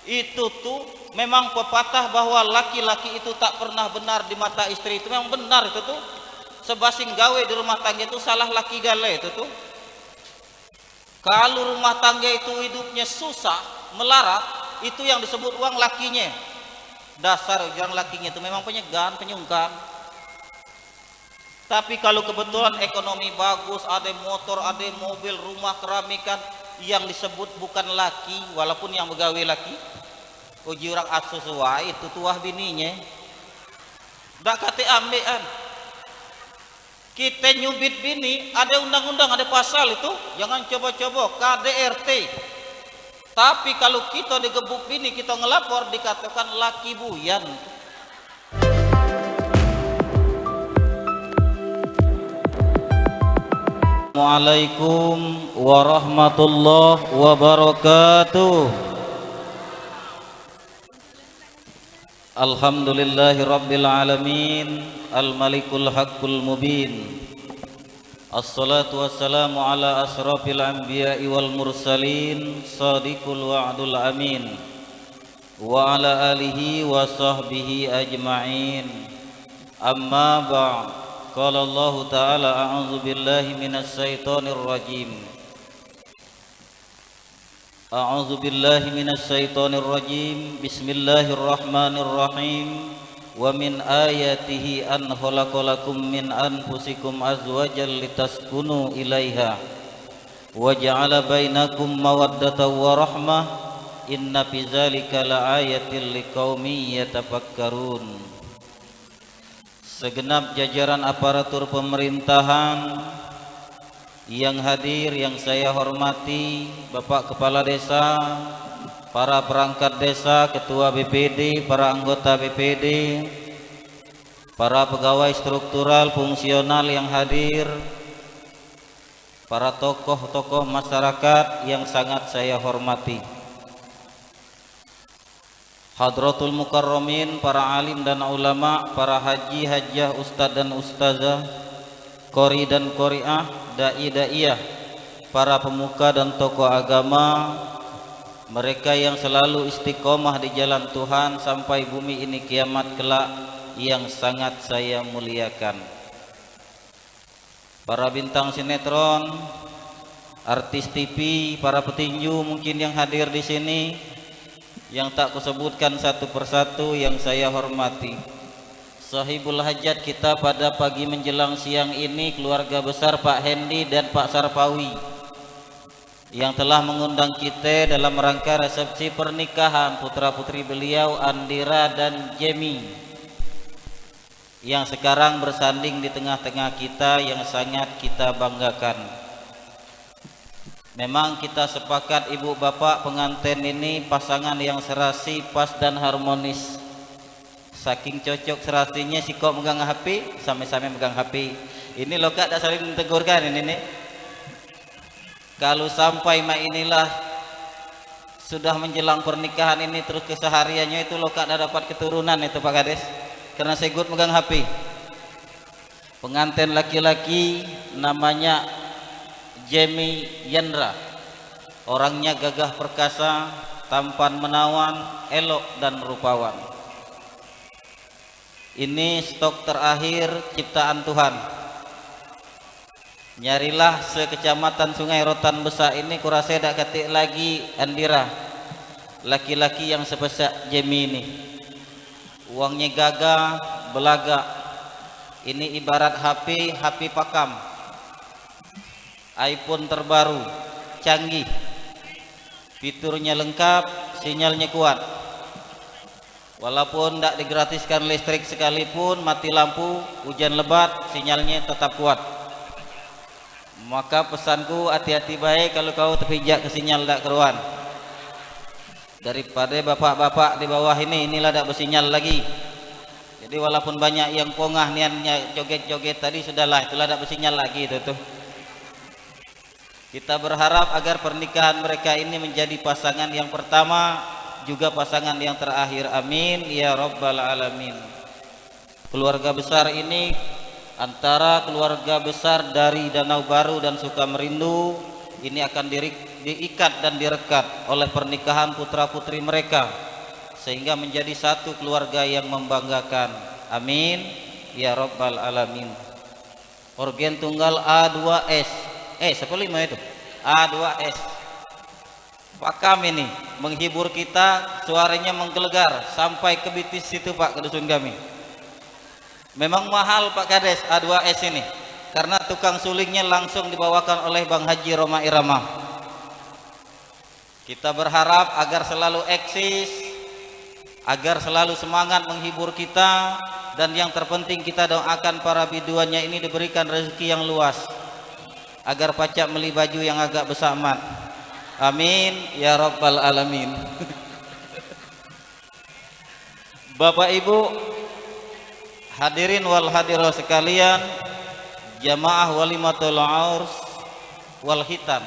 Itu tuh memang pepatah bahwa laki-laki itu tak pernah benar di mata istri itu memang benar itu tuh. Sebasing gawe di rumah tangga itu salah laki gale itu tuh. Kalau rumah tangga itu hidupnya susah, melarat, itu yang disebut uang lakinya. Dasar uang lakinya itu memang penyegan, penyungkan. Tapi kalau kebetulan ekonomi bagus, ada motor, ada mobil, rumah keramikan, yang disebut bukan laki, walaupun yang begawe laki, uji orang sesuai itu tuah bininya. Dak kate ambean. Kita nyubit bini, ada undang-undang, ada pasal itu, jangan coba-coba KDRT. Tapi kalau kita digebuk bini, kita ngelapor, dikatakan laki buyan. Assalamualaikum warahmatullahi wabarakatuh. Alhamdulillahi rabbil alamin, al-malikul haqqul mubin. Assalatu wassalamu ala asrafil anbiya'i wal mursalin, sadiqul wa'dul amin, wa ala alihi wa sahbihi ajma'in. Amma ba'd. Qala Allah ta'ala a'udzu billahi minas syaitonir rajim. A'udzu billahi minasyaitonir rajim. Bismillahirrahmanirrahim. Wa min ayatihi an khalaqalakum min anfusikum azwajan litaskunu ilaiha wa ja'ala bainakum mawaddatan wa rahmah. Inna fi dzalika laayatil liqaumin yatafakkarun. Segenap jajaran aparatur pemerintahan yang hadir, yang saya hormati, Bapak Kepala Desa, para perangkat desa, Ketua BPD, para anggota BPD, para pegawai struktural fungsional yang hadir, para tokoh-tokoh masyarakat yang sangat saya hormati, Hadratul Mukarramin, para alim dan ulama, para haji, hajjah, ustadz dan ustazah, qori dan qoriah, dai-daiyah, para pemuka dan tokoh agama, mereka yang selalu istiqomah di jalan Tuhan sampai bumi ini kiamat kelak, yang sangat saya muliakan. Para bintang sinetron, artis TV, para petinju mungkin yang hadir di sini, yang tak kusebutkan satu persatu yang saya hormati. Sahibul hajat kita pada pagi menjelang siang ini, keluarga besar Pak Hendi dan Pak Sarpawi, yang telah mengundang kita dalam rangka resepsi pernikahan putra putri beliau Andira dan Jemi, yang sekarang bersanding di tengah-tengah kita, yang sangat kita banggakan. Memang kita sepakat ibu bapak pengantin ini pasangan yang serasi, pas dan harmonis. Saking cocok serasinya, si kok megang HP, sampai-sampai megang HP. Ini loh kak, tak saling mentegurkan ini nih. Kalau sampai mak inilah sudah menjelang pernikahan ini terus kesehariannya itu loh kak, dah dapat keturunan itu Pak Kades. Karena saya ikut megang HP. Pengantin laki-laki namanya Jemi Yandra. Orangnya gagah perkasa, tampan menawan, elok dan rupawan. Ini stok terakhir ciptaan Tuhan. Nyarilah sekecamatan Sungai Rotan Besar ini, kurasa dak ketik lagi Andira, laki-laki yang sepesak Jemi ini. Uangnya gagah, belaga. Ini ibarat HP pakam, iPhone terbaru, canggih, fiturnya lengkap, sinyalnya kuat. Walaupun tidak digratiskan listrik sekalipun, mati lampu, hujan lebat, sinyalnya tetap kuat. Maka pesanku, hati-hati baik kalau kau terpijak ke sinyal tidak keruan. Daripada bapak-bapak di bawah ini, inilah tidak bersinyal lagi. Jadi walaupun banyak yang pongah niatnya joget-joget tadi, sudahlah, itulah tidak bersinyal lagi itu tuh. Kita berharap agar pernikahan mereka ini menjadi pasangan yang pertama, juga pasangan yang terakhir, amin ya rabbal alamin. Keluarga besar ini antara keluarga besar dari Danau Baru dan Sukamerindu, ini akan diikat dan direkat oleh pernikahan putra-putri mereka sehingga menjadi satu keluarga yang membanggakan. Amin ya rabbal alamin. Organ tunggal A2S. Siapa lima itu? A2S. Pak kami ini menghibur kita, suaranya menggelegar sampai ke Bitis situ Pak, ke dusun kami. Memang mahal Pak Kades A2S ini, karena tukang sulingnya langsung dibawakan oleh Bang Haji Roma Irama. Kita berharap agar selalu eksis, agar selalu semangat menghibur kita, dan yang terpenting kita doakan para biduannya ini diberikan rezeki yang luas, agar pacak beli baju yang agak besar amat. Amin ya rabbal alamin. Bapak Ibu hadirin wal hadirah sekalian, jamaah walimatul urs wal hitan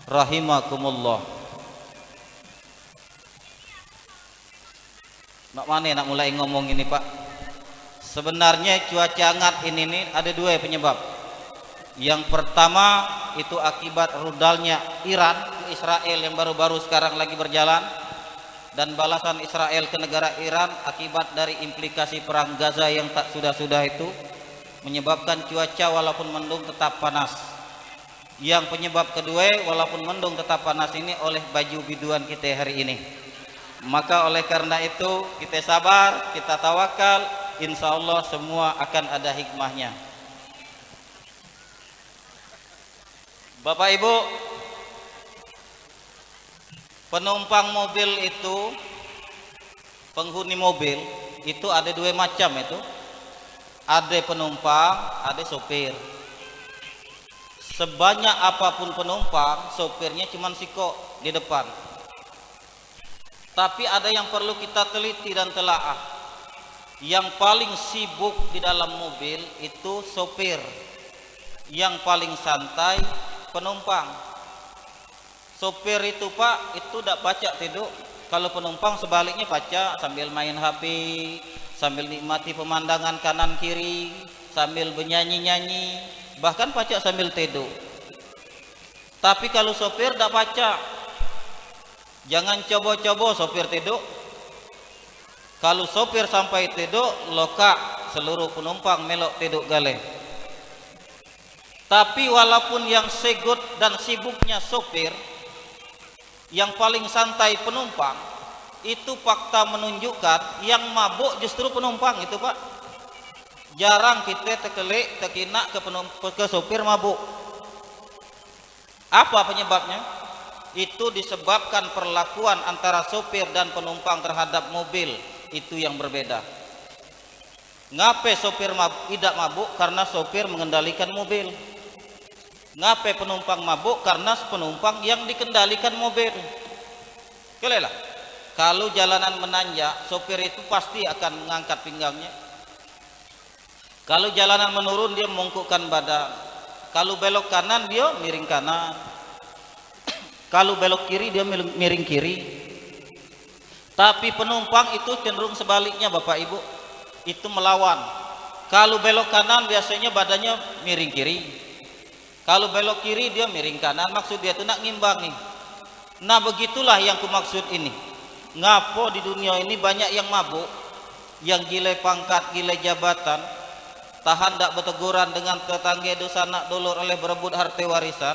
rahimakumullah. Mak mana nak mulai ngomong ini Pak? Sebenarnya cuaca hangat ini nih ada dua penyebab. Yang pertama itu akibat rudalnya Iran ke Israel yang baru-baru sekarang lagi berjalan, dan balasan Israel ke negara Iran akibat dari implikasi perang Gaza yang tak sudah-sudah itu menyebabkan cuaca walaupun mendung tetap panas. Yang penyebab kedua, walaupun mendung tetap panas ini oleh baju biduan kita hari ini. Maka oleh karena itu kita sabar, kita tawakal, insya Allah semua akan ada hikmahnya. Bapak Ibu, penumpang mobil itu, penghuni mobil itu ada dua macam itu. Ada penumpang, ada sopir. Sebanyak apapun penumpang, sopirnya cuma siko di depan. Tapi ada yang perlu kita teliti dan telaah. Yang paling sibuk di dalam mobil itu sopir. Yang paling santai penumpang. Sopir itu Pak, itu tidak pacak tidur. Kalau penumpang sebaliknya pacak sambil main HP, sambil nikmati pemandangan kanan kiri, sambil bernyanyi-nyanyi, bahkan pacak sambil tidur. Tapi kalau sopir tidak pacak. Jangan coba-coba sopir tidur. Kalau sopir sampai tidur, lokak seluruh penumpang melok tidur galeh. Tapi walaupun yang segut dan sibuknya sopir, yang paling santai penumpang, itu fakta menunjukkan yang mabuk justru penumpang itu Pak. Jarang kita tekelik, tekinak ke sopir mabuk. Apa penyebabnya? Itu disebabkan perlakuan antara sopir dan penumpang terhadap mobil itu yang berbeda. Ngape sopir tidak mabuk? Karena sopir mengendalikan mobil. Ngape penumpang mabuk? Karena penumpang yang dikendalikan mobil. Kelelah. Kalau jalanan menanjak, sopir itu pasti akan mengangkat pinggangnya. Kalau jalanan menurun, dia mengungkukkan badan. Kalau belok kanan, dia miring kanan. Kalau belok kiri, dia miring kiri. Tapi penumpang itu cenderung sebaliknya Bapak Ibu. Itu melawan. Kalau belok kanan, biasanya badannya miring kiri. Kalau belok kiri dia miring kanan, maksud dia itu nak ngimbangi. Nah begitulah yang kumaksud ini. Ngapo di dunia ini banyak yang mabuk, yang gile pangkat, gile jabatan, tahan tak berteguran dengan tetangga dosa anak dulur oleh berebut harta warisan,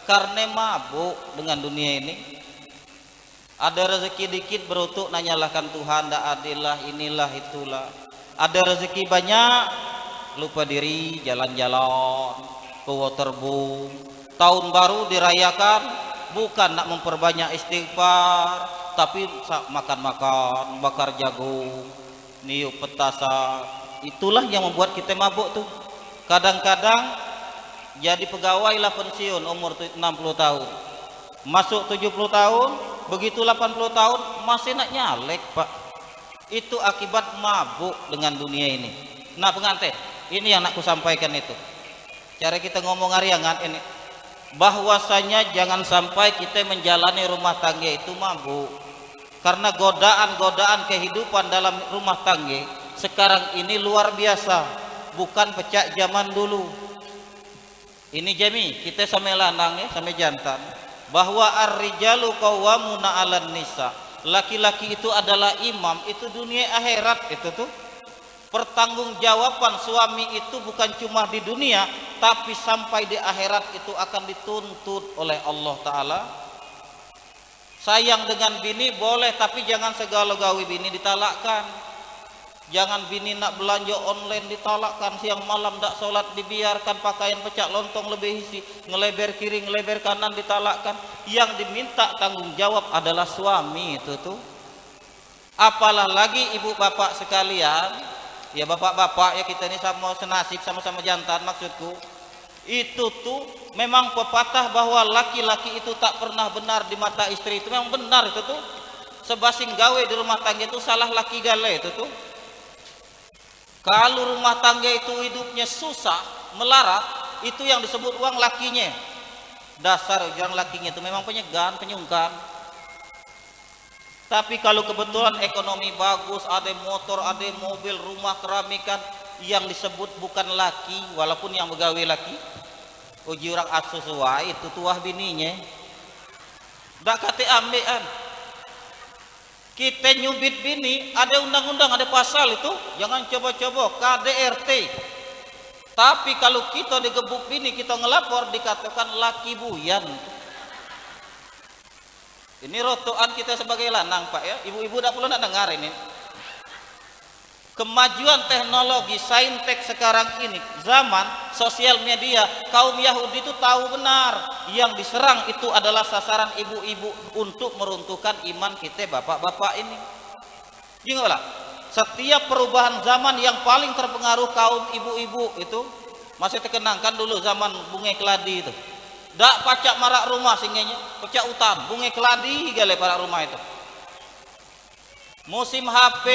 karena mabuk dengan dunia ini. Ada rezeki dikit berutuk nanyalahkan Tuhan, tak adil lah, inilah itulah. Ada rezeki banyak, lupa diri, jalan-jalan ke waterboom. Tahun baru dirayakan bukan nak memperbanyak istighfar, tapi makan-makan, bakar jagung, niup petasan. Itulah yang membuat kita mabuk tuh. Kadang-kadang jadi pegawai lah pensiun umur 60 tahun, masuk 70 tahun, begitu 80 tahun masih nak nyalek Pak. Itu akibat mabuk dengan dunia ini. Nah pengantin, ini yang nak ku sampaikan itu. Cara kita ngomong ariangan ini, bahwasanya jangan sampai kita menjalani rumah tangga itu mabuk. Karena godaan-godaan kehidupan dalam rumah tangga sekarang ini luar biasa, bukan pecah zaman dulu. Ini Jami, kita sama lanang ya, sama jantan. bahwa ar-rijalu qawwamuna 'alan nisa. Laki-laki itu adalah imam, itu dunia akhirat itu tuh. Pertanggungjawaban suami itu bukan cuma di dunia, tapi sampai di akhirat itu akan dituntut oleh Allah Ta'ala. Sayang dengan bini boleh, tapi jangan segala-gawi bini ditalakkan. Jangan bini nak belanja online ditalakkan, siang malam tak sholat dibiarkan, pakaian pecak lontong lebih isi, ngeleber kiri ngeleber kanan ditalakkan. Yang diminta tanggung jawab adalah suami itu tuh. Apalah lagi ibu bapak sekalian, ya bapak-bapak ya, kita ini sama senasib, sama-sama jantan maksudku. Itu tuh memang pepatah bahwa laki-laki itu tak pernah benar di mata istri, itu memang benar itu tuh. Sebasing gawe di rumah tangga itu salah laki gale itu tuh. Kalau rumah tangga itu hidupnya susah, melarat, itu yang disebut uang lakinya. Dasar orang lakinya itu memang penyegan, penyungkan. Tapi kalau kebetulan ekonomi bagus, ada motor, ada mobil, rumah keramikan, yang disebut bukan laki, walaupun yang begawe laki, uji orang asusuai itu tuah bininya. Dak kate ambean. Kita nyubit bini, ada undang-undang, ada pasal itu, jangan coba-coba KDRT. Tapi kalau kita digebuk bini, kita ngelapor, dikatakan laki buyan. Ini rotoan kita sebagai lanang Pak ya, ibu-ibu tak perlu nak dengar ini. Kemajuan teknologi saintek sekarang ini, zaman sosial media, kaum Yahudi itu tahu benar yang diserang itu adalah sasaran ibu-ibu untuk meruntuhkan iman kita bapak-bapak ini. Ingatlah, setiap perubahan zaman yang paling terpengaruh kaum ibu-ibu itu masih terkenangkan dulu zaman bunga keladi itu. Dak pacak marak rumah singganya, pacak utan, bunga keladi gale para rumah itu. Musim HP,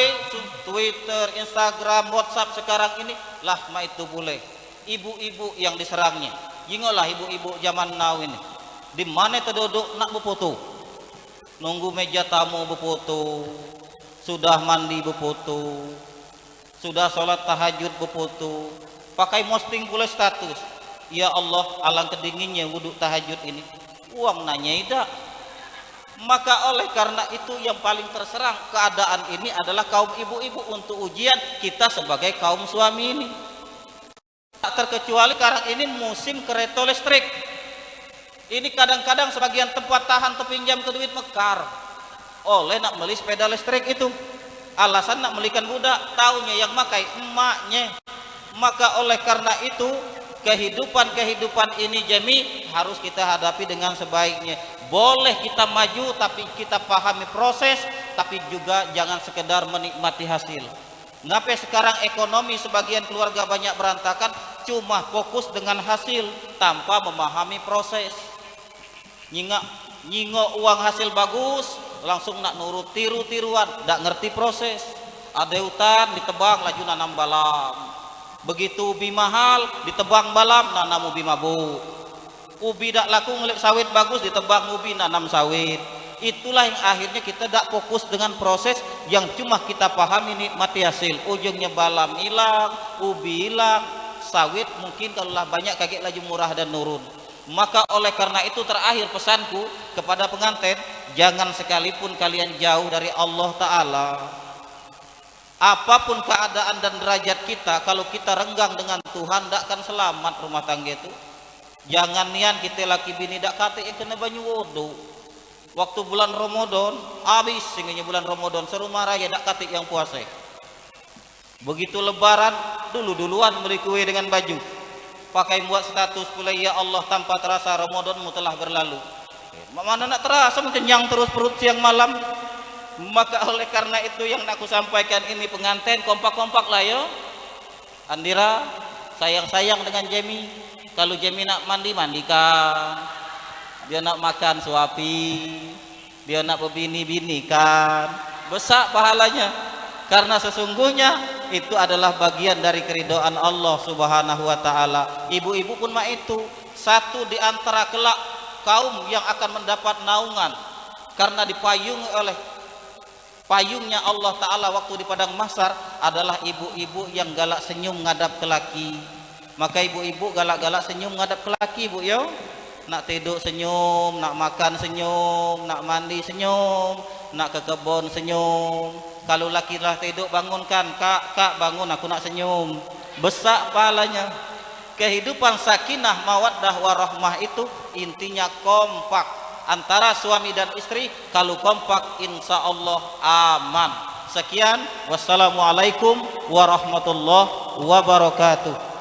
Twitter, Instagram, WhatsApp sekarang ini lah ma itu boleh. Ibu-ibu yang diserangnya. Jingolah ibu-ibu zaman now ini. Di mana terduduk nak berfoto. Nunggu meja tamu berfoto. Sudah mandi berfoto. Sudah sholat tahajud berfoto. Pakai posting pula status. Ya Allah, alang kedinginnya wudhu tahajud ini. Uang nanya tidak. Maka oleh karena itu yang paling terserang keadaan ini adalah kaum ibu-ibu untuk ujian kita sebagai kaum suami ini. Tak terkecuali sekarang ini musim kereta listrik. Ini kadang-kadang sebagian tempat tahan terpinjam ke duit mekar. Oleh nak beli sepeda listrik itu. Alasan nak belikan budak, taunya yang makai emaknya. Maka oleh karena itu kehidupan ini Jami harus kita hadapi dengan sebaiknya. Boleh kita maju tapi kita pahami proses, tapi juga jangan sekedar menikmati hasil. Ngapa sekarang ekonomi sebagian keluarga banyak berantakan, cuma fokus dengan hasil tanpa memahami proses. Nyingok uang hasil bagus, langsung nak nurut tiru-tiruan, ndak ngerti proses. Ada hutan ditebang laju nanam balam. Begitu ubi mahal ditebang balam nanam ubi mabuk. Ubi dak laku ngelik sawit bagus ditebang ubi nanam sawit. Itulah yang akhirnya kita dak fokus dengan proses yang cuma kita pahami nikmati hasil. Ujungnya balam hilang, ubi hilang, sawit mungkin kalau lah banyak kaget laju murah dan nurun. Maka oleh karena itu terakhir pesanku kepada pengantin, jangan sekalipun kalian jauh dari Allah Ta'ala. Apapun keadaan dan derajat kita, kalau kita renggang dengan Tuhan, tak akan selamat rumah tangga itu. Jangan nian kita laki bini dak kate yang kena banyu wudu. Waktu bulan Ramadan, habis singgahnya bulan Ramadan serumah raya dak kate yang puasa. Begitu lebaran, duluan beli kue dengan baju. Pakai buat status pula, ya Allah tanpa terasa Ramadanmu telah berlalu. Mana nak terasa kenyang terus perut siang malam. Maka oleh karena itu yang aku sampaikan ini pengantin kompak-kompak lah yo. Andira sayang-sayang dengan Jemi. Kalau Jemi nak mandi, mandikan. Dia nak makan, suapi. Dia nak berbini-binikan. Besar pahalanya. Karena sesungguhnya itu adalah bagian dari keridhaan Allah Subhanahu wa Ta'ala. Ibu-ibu pun mak itu satu di antara kelak kaum yang akan mendapat naungan karena dipayungi oleh payungnya Allah Ta'ala waktu di padang mahsyar adalah ibu-ibu yang galak senyum ngadap ke laki. Maka ibu-ibu galak-galak senyum ngadap ke laki, Bu yo. nak tidur senyum, nak makan senyum, nak mandi senyum, nak ke kebun senyum. Kalau laki lah tidur bangunkan, kak bangun aku nak senyum, besar pahalanya. Kehidupan sakinah mawaddah warahmah itu intinya kompak antara suami dan istri. Kalau kompak insya Allah aman. Sekian, wassalamualaikum warahmatullahi wabarakatuh.